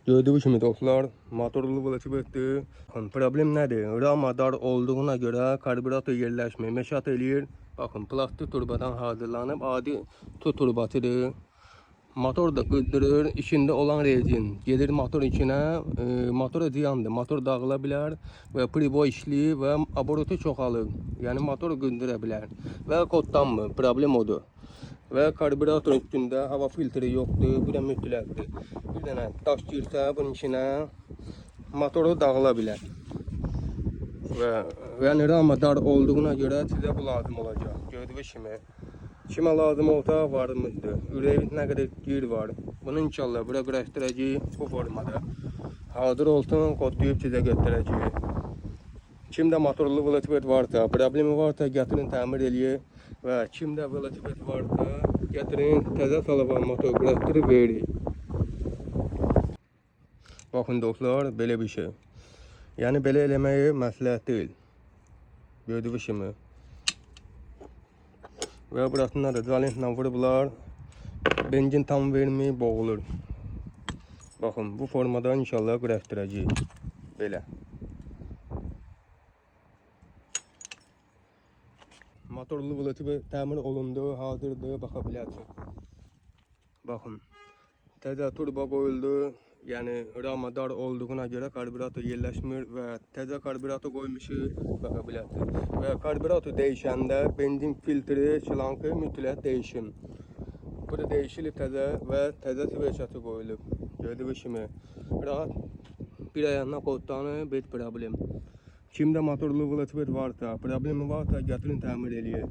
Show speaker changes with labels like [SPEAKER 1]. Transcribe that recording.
[SPEAKER 1] Gördüğünüz kimi dostlar, motorlu velosipeddir. Problem nədir? Ramadar olduğuna görə karbürator yerləşmir, şat eləyir. Baxın, plastik turbadan hazırlanıb adi su turbatıdır. Motor da qızdırır, içində olan rezin gelir motor içinə, motora ziyandır. Motor dağıla bilər və privo işləyir və oborotu çoxalır. Yəni motor qızdıra bilər və kodlanmır. Problem odur. Və karbüratorun üstündə hava filtri yoxdur, bu da mütləqdir. Bir dənə daş girsə bunun içinə motoru dağıla bilər. Və yəni ramadar olduğuna görə sizə bu lazım olacaq. Gördüyünüz kimi. Kimə lazım olsa varımızdır. Ürəyin nə qədər gir var. Bunu inşallah bura quraşdıracağıq bu formada. Hazır olsun, kodlayıb sizə göstərəcəyik. Kimdə motorlu velosiped varsa, problemi varsa gətirin təmir eləyək. Və kimdə velosiped varsa gətirin təzə salavan motor quraşdırıb veririk. Baxın dostlar, belə bir şey. Yəni belə eləməyi məsləhət deyil. Gördüyünüz kimi. Ve burasında da zalentle vurublar. Benzin tam vermeyip boğulur. Bakın bu formada inşallah quraşdıracağıq. Belə. Motorlu velosiped təmir olundu, hazırdır, baxa bilərsiniz. Baxın. Təzə turbo qoyuldu. Yəni ramadar olduğuna görə karbürator yerləşmir və təzə karbürator qoymuşuq, baxa bilərsiniz. Və karbürator dəyişəndə benzin filtri, şlankı mütləq dəyişin. Bu da dəyişilib təzə və təzə sveçatı qoyulub. Gördüyünüz kimi rahat bir ayağına kodlanıb, heç problem. Kimdə motorlu velosiped varsa, problemi varsa gətirin təmir eləyək.